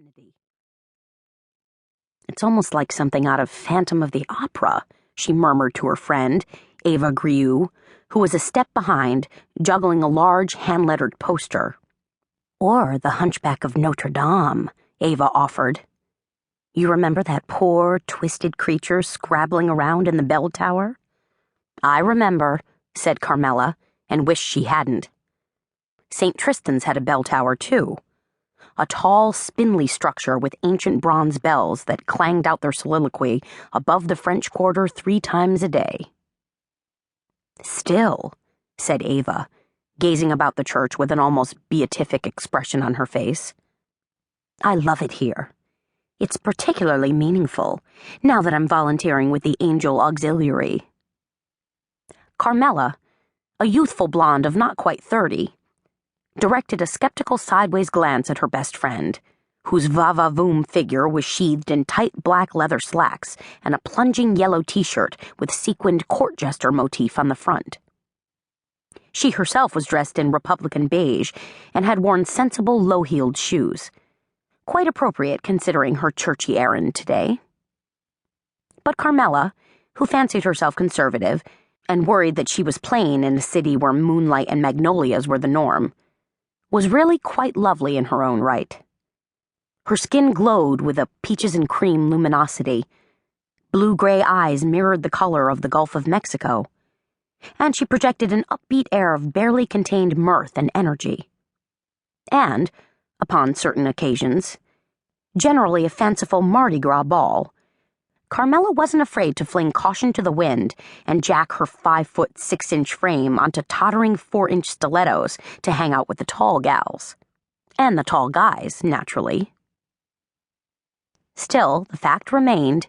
serenity. "It's almost like something out of Phantom of the Opera," she murmured to her friend, Ava Grieux, who was a step behind, juggling a large hand-lettered poster. "Or The Hunchback of Notre Dame," Ava offered. "You remember that poor, twisted creature scrabbling around in the bell tower?" "I remember," said Carmela, and wished she hadn't. St. Tristan's had a bell tower, too. A tall, spindly structure with ancient bronze bells that clanged out their soliloquy above the French Quarter 3 times a day. "Still," said Ava, gazing about the church with an almost beatific expression on her face, "I love it here. It's particularly meaningful, now that I'm volunteering with the Angel Auxiliary." Carmela, a youthful blonde of not quite 30, directed a skeptical sideways glance at her best friend, whose va-va-voom figure was sheathed in tight black leather slacks and a plunging yellow t-shirt with sequined court jester motif on the front. She herself was dressed in Republican beige and had worn sensible low-heeled shoes, quite appropriate considering her churchy errand today. But Carmela, who fancied herself conservative and worried that she was plain in a city where moonlight and magnolias were the norm, was really quite lovely in her own right. Her skin glowed with a peaches and cream luminosity, blue-gray eyes mirrored the color of the Gulf of Mexico, and she projected an upbeat air of barely contained mirth and energy. And, upon certain occasions, generally a fanciful Mardi Gras ball, Carmela wasn't afraid to fling caution to the wind and jack her 5-foot 6-inch frame onto tottering 4-inch stilettos to hang out with the tall gals. And the tall guys, naturally. Still, the fact remained,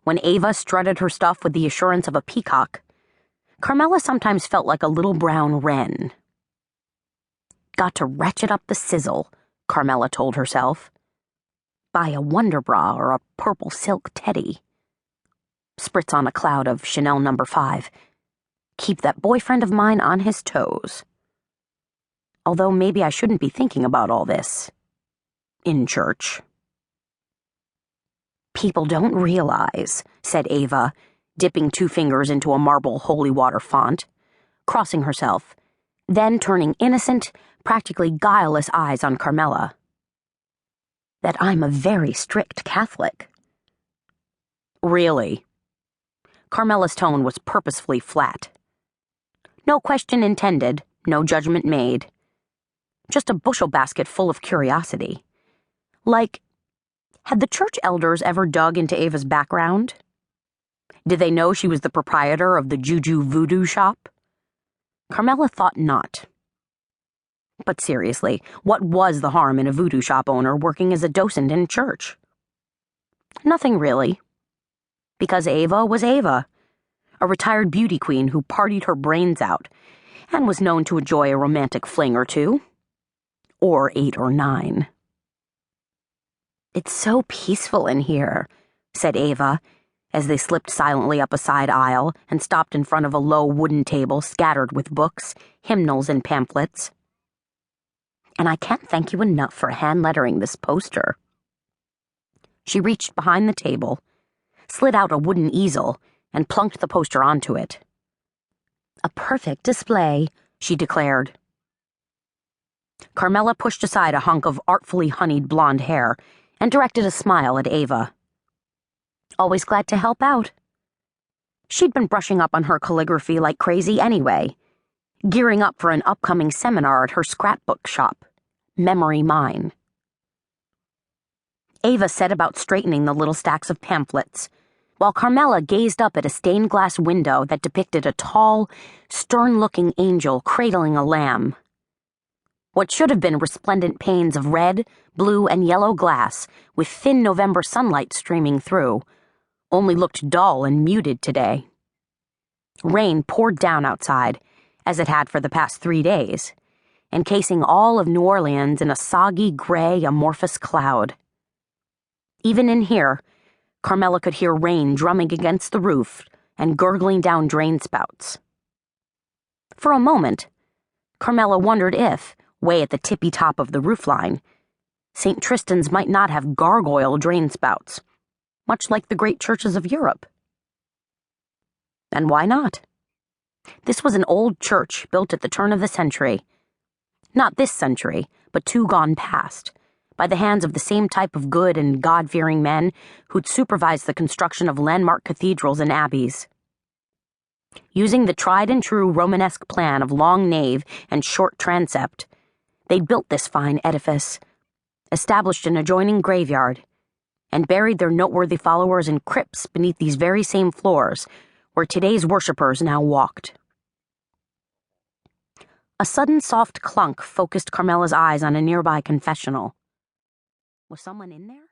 when Ava strutted her stuff with the assurance of a peacock, Carmela sometimes felt like a little brown wren. "Got to ratchet up the sizzle," Carmela told herself. "Buy a Wonder Bra or a purple silk teddy. Spritz on a cloud of Chanel No. 5. Keep that boyfriend of mine on his toes. Although maybe I shouldn't be thinking about all this in church." "People don't realize," said Ava, dipping 2 fingers into a marble holy water font, crossing herself, then turning innocent, practically guileless eyes on Carmela, "that I'm a very strict Catholic." "Really?" Carmela's tone was purposefully flat. No question intended, no judgment made. Just a bushel basket full of curiosity. Like, had the church elders ever dug into Ava's background? Did they know she was the proprietor of the Juju Voodoo shop? Carmela thought not. But seriously, what was the harm in a voodoo shop owner working as a docent in church? Nothing really. Because Ava was Ava, a retired beauty queen who partied her brains out and was known to enjoy a romantic fling or 2. Or 8 or 9. "It's so peaceful in here," said Ava, as they slipped silently up a side aisle and stopped in front of a low wooden table scattered with books, hymnals, and pamphlets. "And I can't thank you enough for hand-lettering this poster." She reached behind the table, slid out a wooden easel, and plunked the poster onto it. "A perfect display," she declared. Carmela pushed aside a hunk of artfully honeyed blonde hair and directed a smile at Ava. Always glad to help out. She'd been brushing up on her calligraphy like crazy anyway, gearing up for an upcoming seminar at her scrapbook shop, Memory Mine. Ava set about straightening the little stacks of pamphlets, while Carmela gazed up at a stained glass window that depicted a tall, stern-looking angel cradling a lamb. What should have been resplendent panes of red, blue, and yellow glass with thin November sunlight streaming through only looked dull and muted today. Rain poured down outside, as it had for the past 3 days, encasing all of New Orleans in a soggy, gray, amorphous cloud. Even in here, Carmela could hear rain drumming against the roof and gurgling down drain spouts. For a moment, Carmela wondered if, way at the tippy top of the roofline, St. Tristan's might not have gargoyle drain spouts, much like the great churches of Europe. And why not? This was an old church built at the turn of the century. Not this century, but two gone past, by the hands of the same type of good and God-fearing men who'd supervised the construction of landmark cathedrals and abbeys. Using the tried-and-true Romanesque plan of long nave and short transept, they'd built this fine edifice, established an adjoining graveyard, and buried their noteworthy followers in crypts beneath these very same floors where today's worshippers now walked. A sudden soft clunk focused Carmela's eyes on a nearby confessional. Was someone in there?